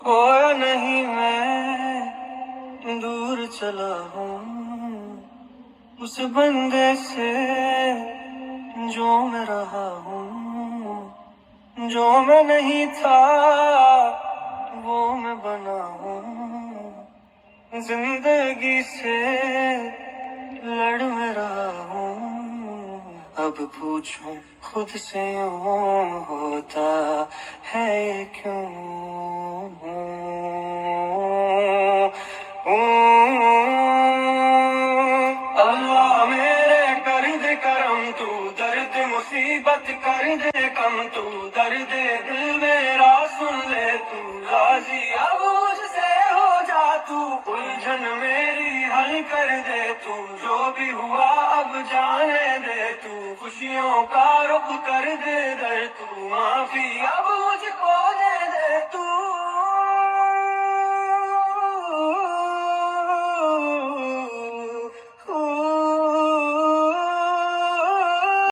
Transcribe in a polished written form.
खोया नहीं मैं दूर चला हूँ उस बंदे से जो मैं रहा हूँ, जो मैं नहीं था वो मैं बना हूँ, जिंदगी से लड़ मैं रहा हूँ। अब पूछूं खुद से यूं होता है ये क्यों? अल्लाह मेरे कर दे करम, तू दर्द मुसीबत कर दे कम, तू दर्द दिल मेरा सुन ले, तू राजी अब मुझसे हो जा, तू उलझन मेरी हल कर दे, तू जो भी हुआ अब जाने दे, तू खुशियों का रुख कर दे दर, तू माफी अब मुझको